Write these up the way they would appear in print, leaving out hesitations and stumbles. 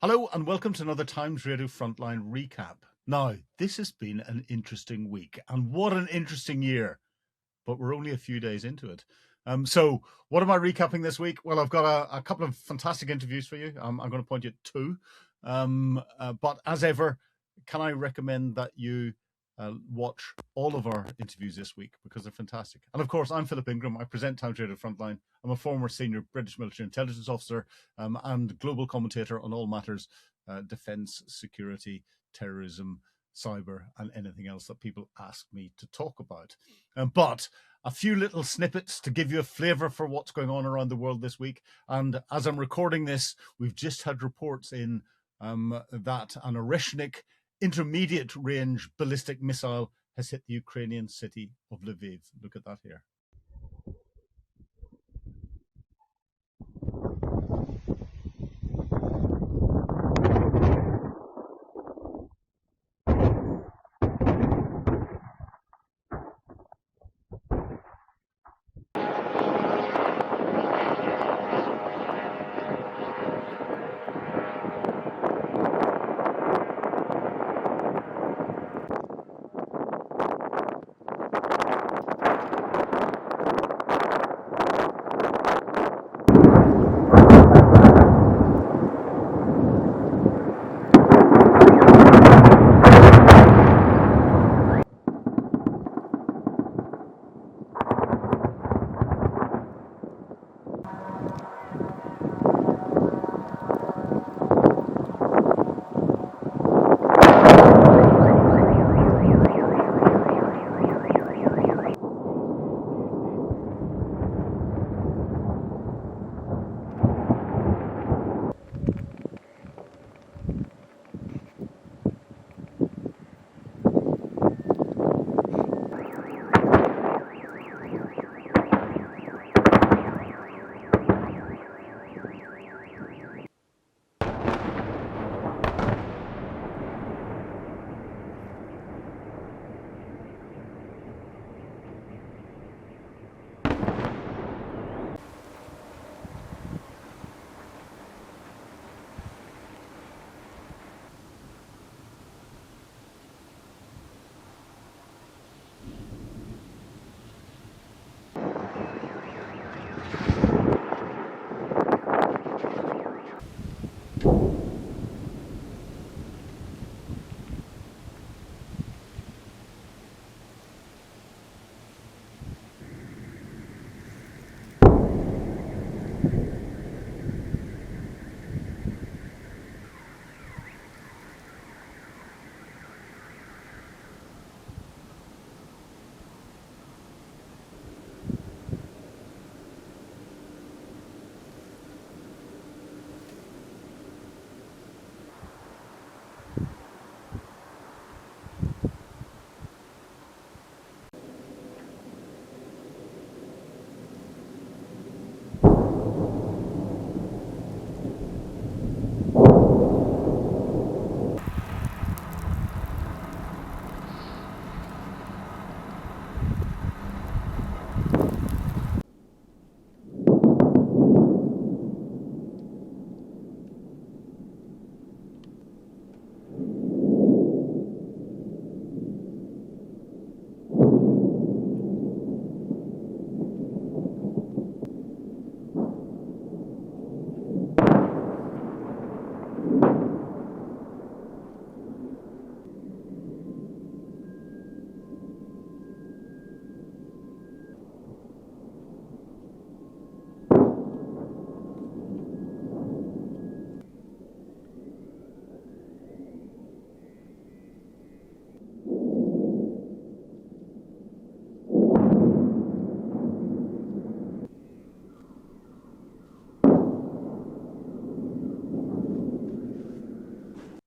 Hello and welcome to another Times Radio Frontline recap. Now, this has been an interesting week, and what an interesting year, but we're only a few days into it. So what am I recapping this week? Well, I've got a couple of fantastic interviews for you. I'm going to point you at two. But as ever, can I recommend that you watch all of our interviews this week because they're fantastic. And of course, I'm Philip Ingram. I present Times Radio Frontline. I'm a former senior British military intelligence officer and global commentator on all matters defense, security, terrorism, cyber, and anything else that people ask me to talk about. But a few little snippets to give you a flavor for what's going on around the world this week. And as I'm recording this, we've just had reports in that an Oreshnik intermediate range ballistic missile has hit the Ukrainian city of Lviv. Look at that here.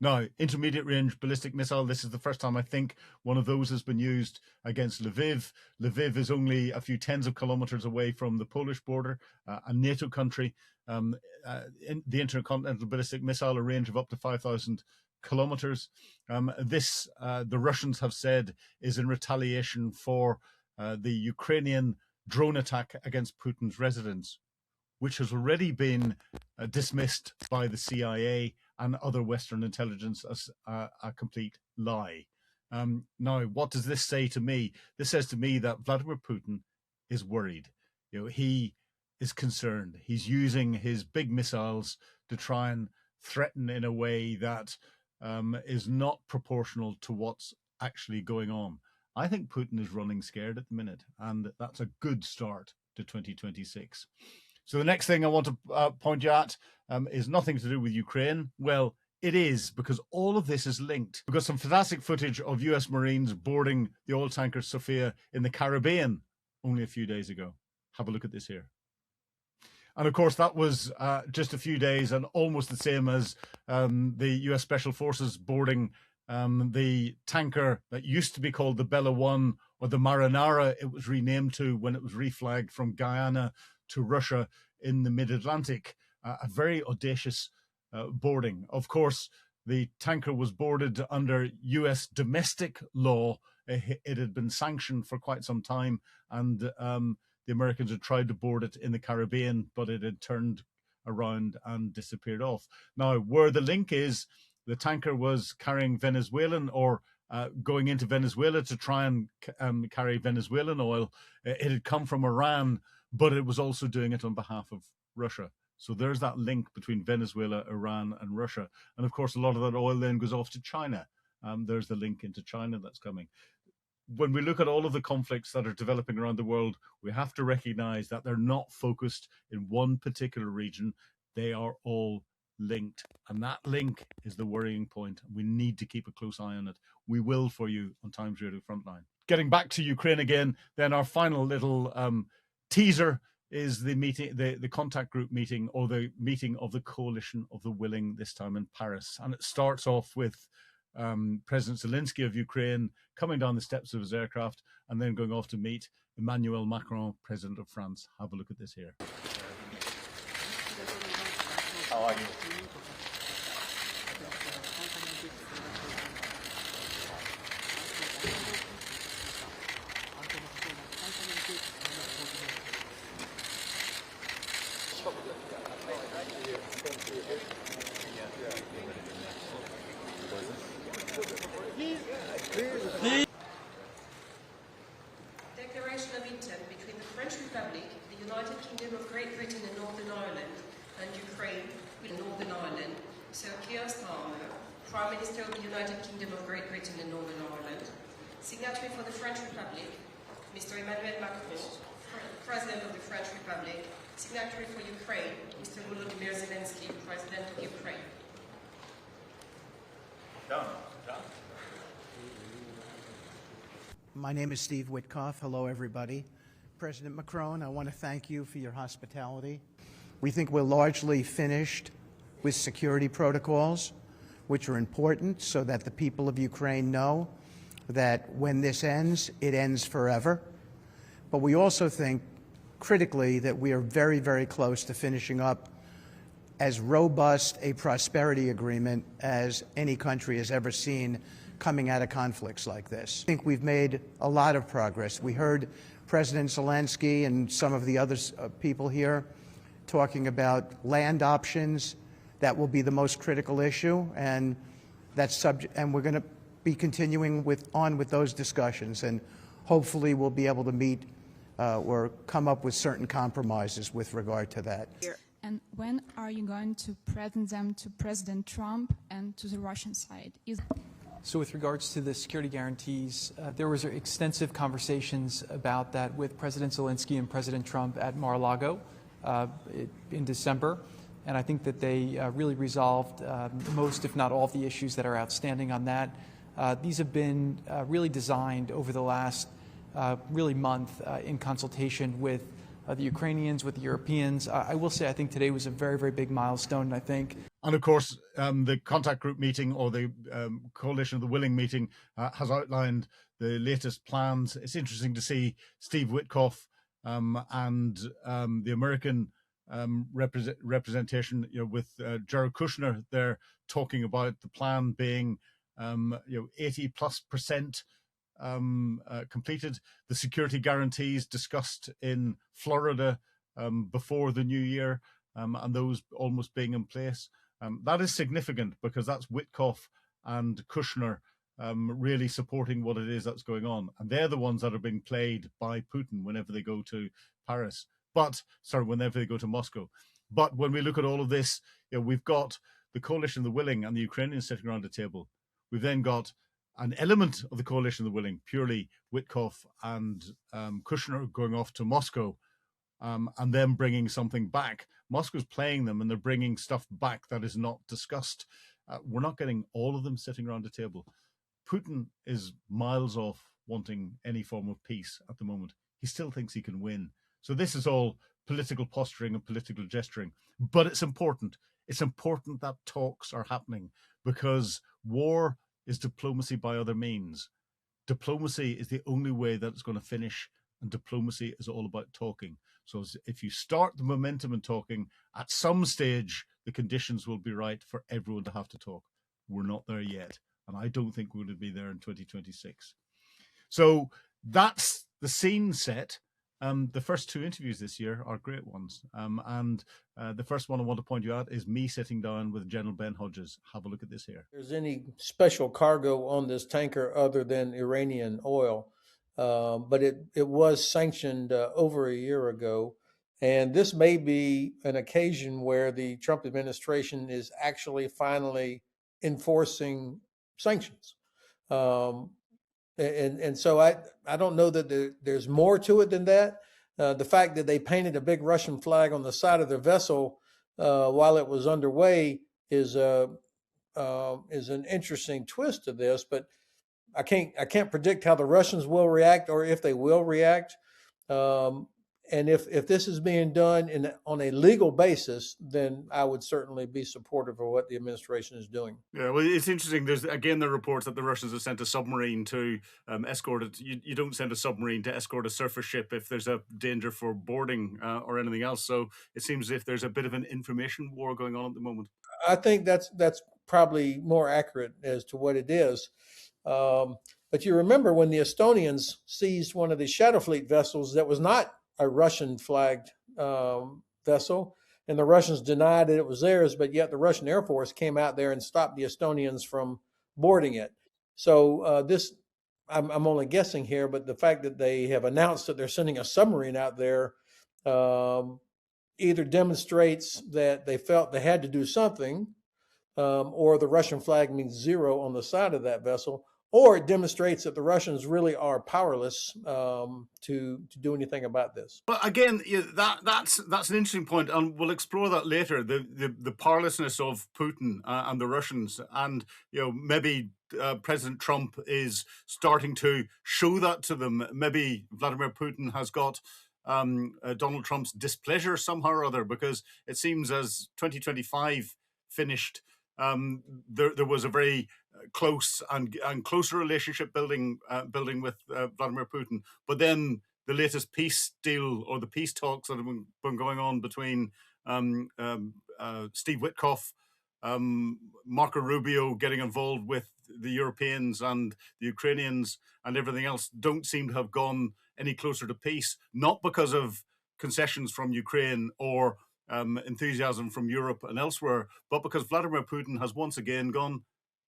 Now, intermediate range ballistic missile. This is the first time I think one of those has been used against Lviv. Lviv is only a few tens of kilometers away from the Polish border, a NATO country. In the intercontinental ballistic missile, a range of up to 5,000 kilometers. The Russians have said, is in retaliation for the Ukrainian drone attack against Putin's residence, which has already been dismissed by the CIA and other Western intelligence as a complete lie. Now, what does this say to me? This says to me that Vladimir Putin is worried. He is concerned. He's using his big missiles to try and threaten in a way that is not proportional to what's actually going on. I think Putin is running scared at the minute, and that's a good start to 2026. So the next thing I want to point you at is nothing to do with Ukraine. Well, it is, because all of this is linked. We've got some fantastic footage of US Marines boarding the oil tanker Sophia in the Caribbean only a few days ago. Have a look at this here. And of course, that was just a few days and almost the same as the US Special Forces boarding the tanker that used to be called the Bella One, or the Marinara, it was renamed to when it was reflagged from Guyana to Russia in the mid-Atlantic. A very audacious boarding. Of course, the tanker was boarded under US domestic law. It had been sanctioned for quite some time, and the Americans had tried to board it in the Caribbean, but it had turned around and disappeared off. Now, where the link is, the tanker was carrying Venezuelan, or going into Venezuela to try and carry Venezuelan oil. It had come from Iran, but it was also doing it on behalf of Russia. So there's that link between Venezuela, Iran, and Russia. And of course, a lot of that oil then goes off to China. There's the link into China that's coming. When we look at all of the conflicts that are developing around the world, we have to recognize that they're not focused in one particular region. They are all linked. And that link is the worrying point. We need to keep a close eye on it. We will for you on Times Radio Frontline. Getting back to Ukraine again, then our final little teaser is the meeting, the contact group meeting, or the meeting of the Coalition of the Willing, this time in Paris. And it starts off with President Zelensky of Ukraine coming down the steps of his aircraft and then going off to meet Emmanuel Macron, President of France. Have a look at this here. How are you? Declaration of intent between the French Republic, the United Kingdom of Great Britain and Northern Ireland, and Ukraine with Northern Ireland. Sir Keir Starmer, Prime Minister of the United Kingdom of Great Britain and Northern Ireland. Signatory for the French Republic, Mr. Emmanuel Macron, President of the French Republic. Signatory for Ukraine, Mr. Volodymyr Zelensky, President of Ukraine. Done. My name is Steve Witkoff. Hello, everybody. President Macron, I want to thank you for your hospitality. We think we're largely finished with security protocols, which are important so that the people of Ukraine know that when this ends, it ends forever. But we also think, critically, that we are very, very close to finishing up as robust a prosperity agreement as any country has ever seen coming out of conflicts like this. I think we've made a lot of progress. We heard President Zelensky and some of the other people here talking about land options. That will be the most critical issue, and that's subject. And we're going to be continuing on with those discussions, and hopefully we'll be able to meet or come up with certain compromises with regard to that. And when are you going to present them to President Trump and to the Russian side? So with regards to the security guarantees, there was extensive conversations about that with President Zelensky and President Trump at Mar-a-Lago in December. And I think that they really resolved most, if not all, of the issues that are outstanding on that. These have been really designed over the last really month in consultation with the Ukrainians, with the Europeans. I will say I think today was a very, very big milestone, I think. And of course, the contact group meeting, or the Coalition of the Willing meeting, has outlined the latest plans. It's interesting to see Steve Witkoff and the American representation, with Jared Kushner there talking about the plan being 80+% completed. The security guarantees discussed in Florida before the new year, and those almost being in place. That is significant because that's Witkoff and Kushner really supporting what it is that's going on. And they're the ones that are being played by Putin whenever they go to Paris. Whenever they go to Moscow. But when we look at all of this, we've got the coalition of the willing and the Ukrainians sitting around the table. We've then got an element of the coalition of the willing, purely Witkoff and Kushner going off to Moscow and then bringing something back. Moscow's playing them and they're bringing stuff back that is not discussed. We're not getting all of them sitting around the table. Putin is miles off wanting any form of peace at the moment. He still thinks he can win. So this is all political posturing and political gesturing. But it's important. It's important that talks are happening because war is diplomacy by other means. Diplomacy is the only way that it's going to finish, and diplomacy is all about talking. So if you start the momentum and talking, at some stage, the conditions will be right for everyone to have to talk. We're not there yet, and I don't think we're going to be there in 2026. So that's the scene set. The first two interviews this year are great ones. And the first one I want to point you out is me sitting down with General Ben Hodges. Have a look at this here. There's any special cargo on this tanker other than Iranian oil, but it was sanctioned over a year ago. And this may be an occasion where the Trump administration is actually finally enforcing sanctions. And so I don't know that there's more to it than that. The fact that they painted a big Russian flag on the side of their vessel while it was underway is an interesting twist to this. But I can't predict how the Russians will react or if they will react. And if this is being done on a legal basis, then I would certainly be supportive of what the administration is doing. Yeah, well, it's interesting. There's again the reports that the Russians have sent a submarine to escort it. You don't send a submarine to escort a surface ship if there's a danger for boarding or anything else. So it seems as if there's a bit of an information war going on at the moment. I think that's probably more accurate as to what it is. But you remember when the Estonians seized one of the Shadow Fleet vessels that was not a Russian flagged vessel, and the Russians denied that it was theirs, but yet the Russian Air Force came out there and stopped the Estonians from boarding it. So I'm only guessing here, but the fact that they have announced that they're sending a submarine out there either demonstrates that they felt they had to do something, or the Russian flag means zero on the side of that vessel, or it demonstrates that the Russians really are powerless to do anything about this. But again, that's an interesting point, and we'll explore that later. The powerlessness of Putin and the Russians, and maybe President Trump is starting to show that to them. Maybe Vladimir Putin has got Donald Trump's displeasure somehow or other, because it seems as 2025 finished, there was a very close and closer relationship building with Vladimir Putin. But then the latest peace deal or the peace talks that have been going on between Steve Witkoff, Marco Rubio getting involved with the Europeans and the Ukrainians and everything else don't seem to have gone any closer to peace, not because of concessions from Ukraine or enthusiasm from Europe and elsewhere, but because Vladimir Putin has once again gone,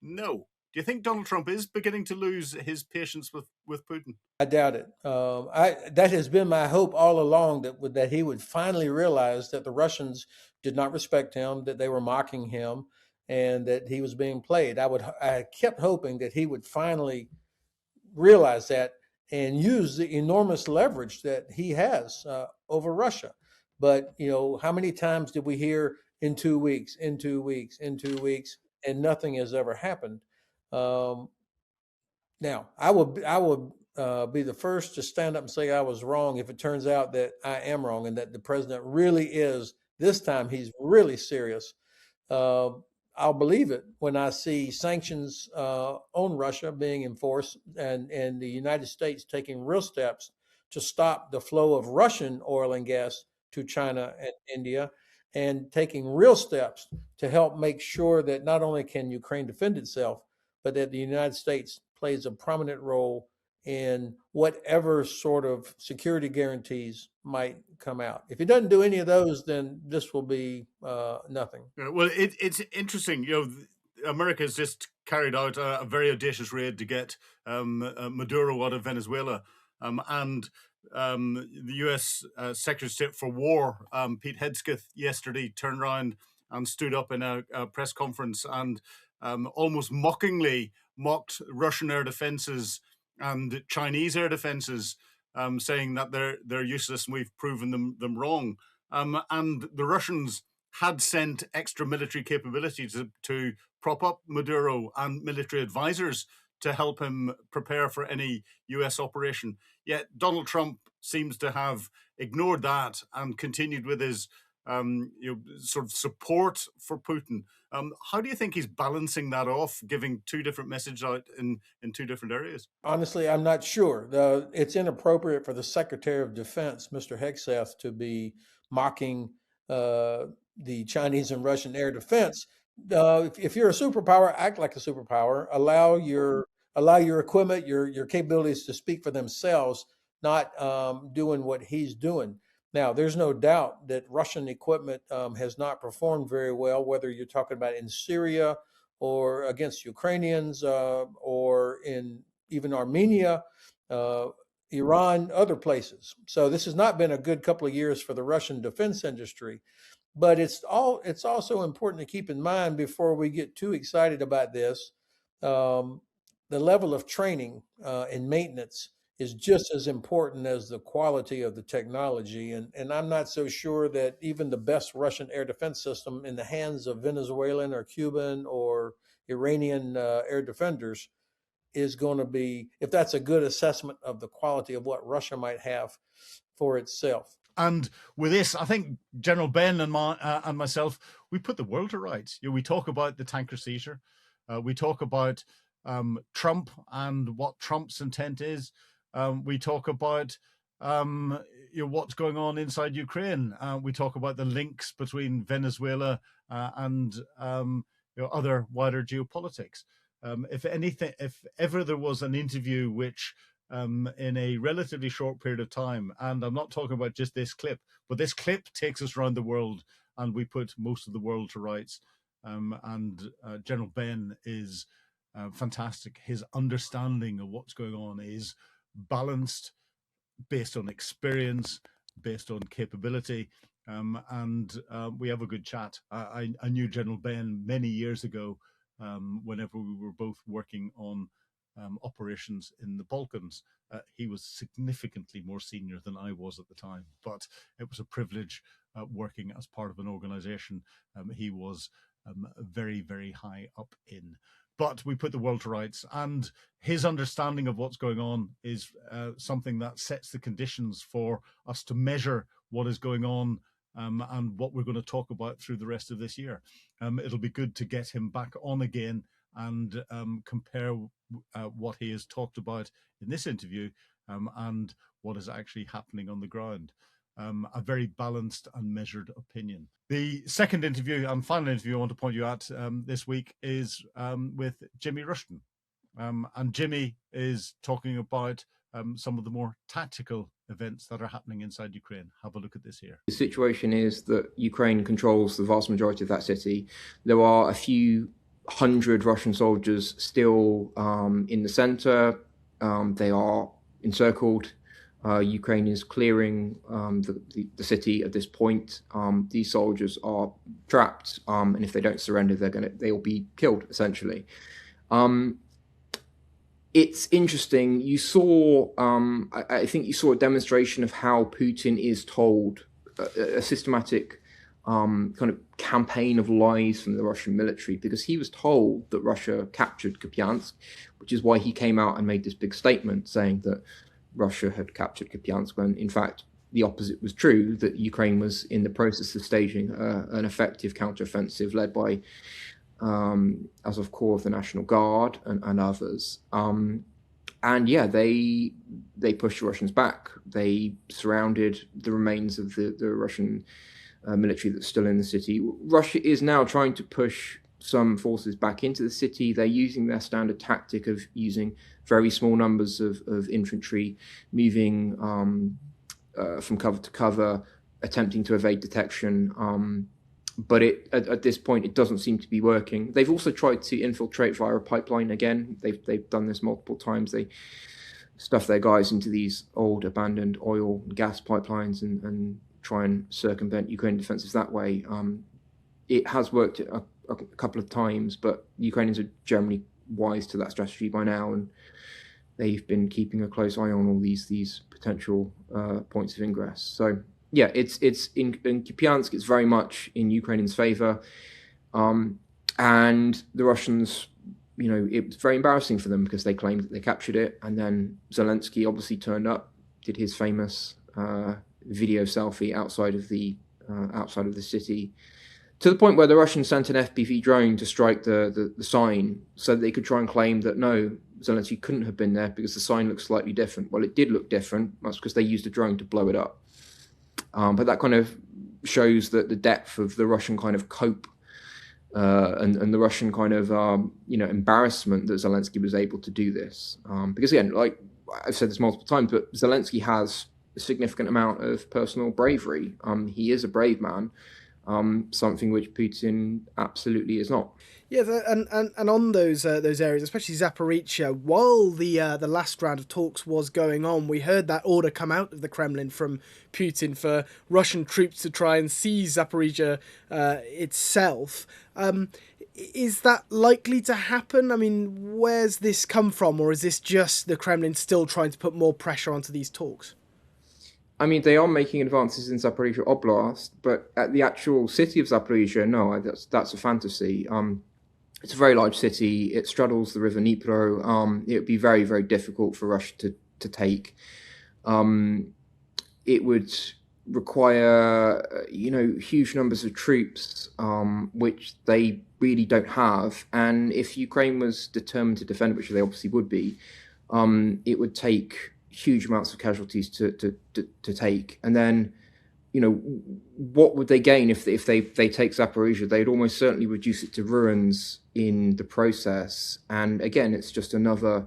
no. Do you think Donald Trump is beginning to lose his patience with Putin? I doubt it. That has been my hope all along, that he would finally realize that the Russians did not respect him, that they were mocking him, and that he was being played. I kept hoping that he would finally realize that and use the enormous leverage that he has over Russia. But, how many times did we hear in 2 weeks, in 2 weeks, in 2 weeks, and nothing has ever happened? Now, I will be the first to stand up and say I was wrong if it turns out that I am wrong and that the president really is, this time he's really serious. I'll believe it when I see sanctions on Russia being enforced and the United States taking real steps to stop the flow of Russian oil and gas to China and India, and taking real steps to help make sure that not only can Ukraine defend itself, but that the United States plays a prominent role in whatever sort of security guarantees might come out. If he doesn't do any of those, then this will be nothing. Well, it's interesting. America has just carried out a very audacious raid to get Maduro out of Venezuela, and the U.S. Secretary of State for War, Pete Hegseth, yesterday turned around and stood up in a press conference and almost mockingly mocked Russian air defenses and Chinese air defenses, saying that they're useless and we've proven them wrong. And the Russians had sent extra military capability to prop up Maduro and military advisors to help him prepare for any US operation. Yet Donald Trump seems to have ignored that and continued with his sort of support for Putin. How do you think he's balancing that off, giving two different messages out in two different areas? Honestly, I'm not sure. It's inappropriate for the Secretary of Defense, Mr. Hegseth, to be mocking the Chinese and Russian air defense. If you're a superpower, act like a superpower. Allow your equipment, your capabilities to speak for themselves, not doing what he's doing. Now, there's no doubt that Russian equipment has not performed very well, whether you're talking about in Syria or against Ukrainians or in even Armenia, Iran, other places. So this has not been a good couple of years for the Russian defense industry. But it's also important to keep in mind before we get too excited about this, the level of training and maintenance is just as important as the quality of the technology. And I'm not so sure that even the best Russian air defense system in the hands of Venezuelan or Cuban or Iranian air defenders is going to be, if that's a good assessment of the quality of what Russia might have for itself. And with this, I think General Ben and myself, we put the world to rights. We talk about the tanker seizure. We talk about Trump and what Trump's intent is. We talk about what's going on inside Ukraine. We talk about the links between Venezuela and other wider geopolitics. If ever there was an interview which in a relatively short period of time, and I'm not talking about just this clip, but this clip takes us around the world and we put most of the world to rights. General Ben is fantastic. His understanding of what's going on is balanced, based on experience, based on capability, and we have a good chat. I knew General Ben many years ago whenever we were both working on operations in the Balkans. He was significantly more senior than I was at the time, but it was a privilege working as part of an organization he was very, very high up in. But we put the world to rights, and his understanding of what's going on is something that sets the conditions for us to measure what is going on and what we're going to talk about through the rest of this year. It'll be good to get him back on again and compare what he has talked about in this interview and what is actually happening on the ground. A very balanced and measured opinion. The second interview and final interview I want to point you at this week is with Jimmy Rushton. And Jimmy is talking about some of the more tactical events that are happening inside Ukraine. Have a look at this here. The situation is that Ukraine controls the vast majority of that city. There are a few hundred Russian soldiers still in the center. They are encircled. Ukraine is clearing the city at this point. These soldiers are trapped, and if they don't surrender, they'll be killed essentially. It's interesting. You saw, I think you saw a demonstration of how Putin is told a systematic kind of campaign of lies from the Russian military, because he was told that Russia captured Kupiansk, which is why he came out and made this big statement saying that Russia had captured Kupiansk, when in fact the opposite was true, that Ukraine was in the process of staging an effective counteroffensive led by Azov Corps of the National Guard and others. And yeah, they pushed the Russians back. They surrounded the remains of the Russian military that's still in the city. Russia is now trying to push some forces back into the city. They're using their standard tactic of using very small numbers of infantry, moving from cover to cover, attempting to evade detection. But at this point, it doesn't seem to be working. They've also tried to infiltrate via a pipeline again. They've done this multiple times. They stuff their guys into these old abandoned oil and gas pipelines and try and circumvent Ukrainian defenses that way. It has worked a couple of times, but Ukrainians are generally wise to that strategy by now, and they've been keeping a close eye on all these potential points of ingress. So yeah, it's in Kupiansk. It's very much in Ukrainians' favor, and the Russians. It was very embarrassing for them because they claimed that they captured it, and then Zelensky obviously turned up, did his famous video selfie outside of the city, to the point where the Russians sent an FPV drone to strike the sign so that they could try and claim that no, Zelensky couldn't have been there because the sign looks slightly different. Well, it did look different. That's because they used a drone to blow it up. But that kind of shows that the depth of the Russian kind of cope and the Russian kind of embarrassment that Zelensky was able to do this. Because again, like I've said this multiple times, but Zelensky has a significant amount of personal bravery. He is a brave man, something which Putin absolutely is not. Yeah, and on those areas, especially Zaporizhzhia, while the last round of talks was going on, we heard that order come out of the Kremlin from Putin for Russian troops to try and seize Zaporizhzhia itself. Is that likely to happen? I mean, where's this come from, or is this just the Kremlin still trying to put more pressure onto these talks? I mean, they are making advances in Zaporizhzhia Oblast, but at the actual city of Zaporizhzhia, no, that's a fantasy. It's a very large city. It straddles the river Dnipro. It would be very, very difficult for Russia to take. It would require, huge numbers of troops, which they really don't have. And if Ukraine was determined to defend, which they obviously would be, it would take huge amounts of casualties to take. And then, what would they gain if they take Zaporizhzhia? They'd almost certainly reduce it to ruins in the process. And again, it's just another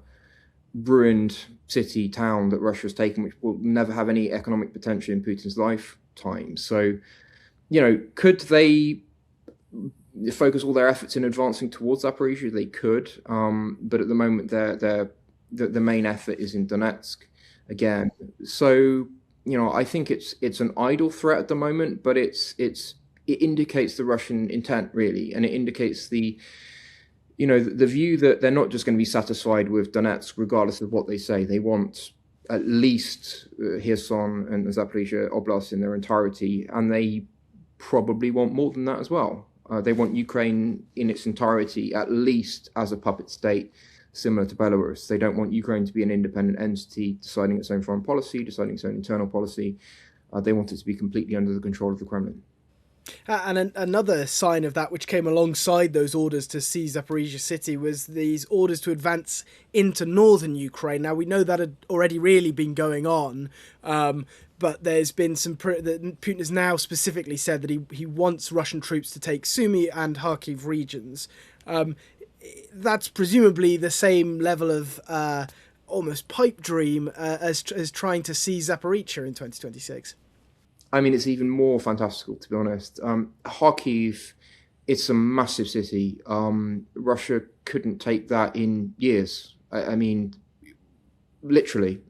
ruined city, town that Russia has taken, which will never have any economic potential in Putin's lifetime. So, could they focus all their efforts in advancing towards Zaporizhzhia? They could, but at the moment, the main effort is in Donetsk again. So, I think it's an idle threat at the moment, but it indicates the Russian intent, really, and it indicates the view that they're not just going to be satisfied with Donetsk, regardless of what they say. They want at least Kherson and Zaporizhzhia Oblast in their entirety, and they probably want more than that as well. They want Ukraine in its entirety, at least as a puppet state, similar to Belarus. They don't want Ukraine to be an independent entity, deciding its own foreign policy, deciding its own internal policy. They want it to be completely under the control of the Kremlin. And another sign of that, which came alongside those orders to seize Zaporizhzhia city, was these orders to advance into northern Ukraine. Now, we know that had already really been going on, but there's been some... Putin has now specifically said that he wants Russian troops to take Sumy and Kharkiv regions. That's presumably the same level of almost pipe dream as trying to seize Zaporizhzhia in 2026. I mean, it's even more fantastical, to be honest. Kharkiv, it's a massive city. Russia couldn't take that in years. I mean, literally.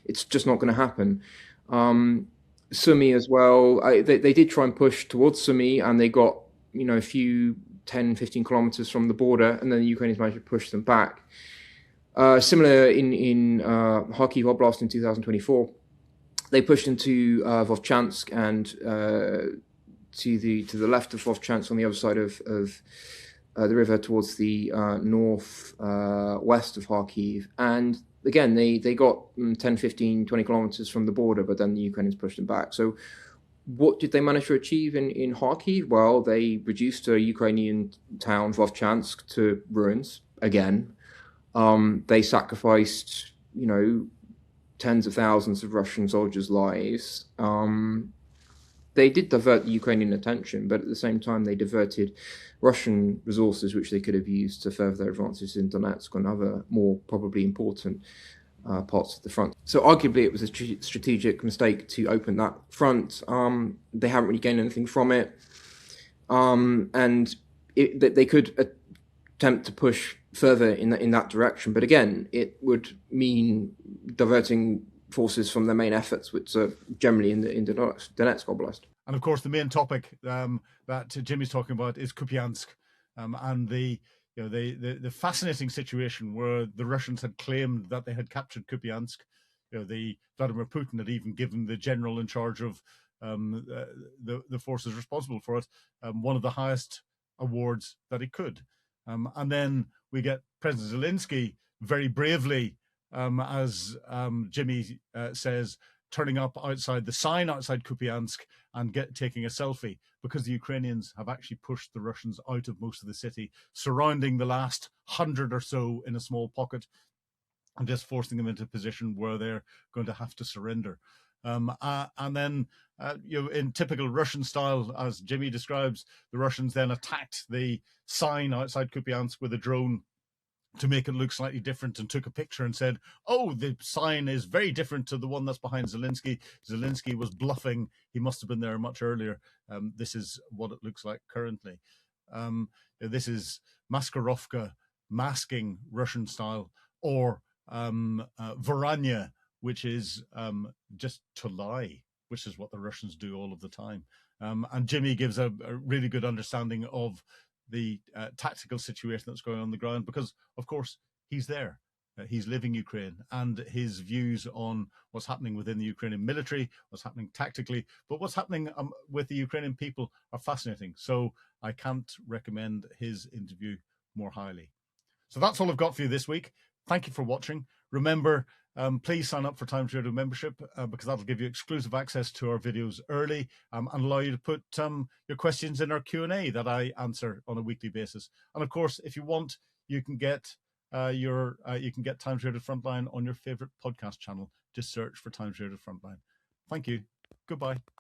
It's just not going to happen. Sumy as well. They did try and push towards Sumy, and they got, a few 10, 15 kilometers from the border, and then the Ukrainians managed to push them back. Similar in Kharkiv Oblast in 2024. They pushed into Vovchansk and to the left of Vovchansk on the other side of the river towards the north west of Kharkiv. And again, they got 10, 15, 20 kilometers from the border, but then the Ukrainians pushed them back. So what did they manage to achieve in Kharkiv? Well, they reduced a Ukrainian town, Vovchansk, to ruins again. They sacrificed, tens of thousands of Russian soldiers' lives. they did divert the Ukrainian attention, but at the same time they diverted Russian resources which they could have used to further their advances in Donetsk and other more probably important parts of the front. So arguably it was a strategic mistake to open that front. They haven't really gained anything from it. And they could attempt to push further in that direction. But again, it would mean diverting forces from their main efforts, which are generally in the Donetsk Oblast. And of course, the main topic that Jimmy's talking about is Kupiansk, and the fascinating situation where the Russians had claimed that they had captured Kupiansk. The Vladimir Putin had even given the general in charge of the forces responsible for it one of the highest awards that he could. And then we get President Zelensky very bravely, as Jimmy says, turning up outside the sign outside Kupiansk and taking a selfie, because the Ukrainians have actually pushed the Russians out of most of the city, surrounding the last 100 or so in a small pocket and just forcing them into a position where they're going to have to surrender. And then, in typical Russian style, as Jimmy describes, the Russians then attacked the sign outside Kupiansk with a drone to make it look slightly different, and took a picture and said, "Oh, the sign is very different to the one that's behind Zelensky. Zelensky was bluffing. He must have been there much earlier. This is what it looks like currently." This is Maskarovka, masking Russian style, or Varanya, which is just to lie, which is what the Russians do all of the time. And Jimmy gives a really good understanding of the tactical situation that's going on the ground, because, of course, he's there. He's living Ukraine, and his views on what's happening within the Ukrainian military, what's happening tactically, but what's happening with the Ukrainian people are fascinating. So I can't recommend his interview more highly. So that's all I've got for you this week. Thank you for watching. Remember, please sign up for Times Radio membership, because that'll give you exclusive access to our videos early, and allow you to put your questions in our Q&A that I answer on a weekly basis. And of course, if you want, you can get Times Radio Frontline on your favorite podcast channel. Just search for Times Radio Frontline. Thank you. Goodbye.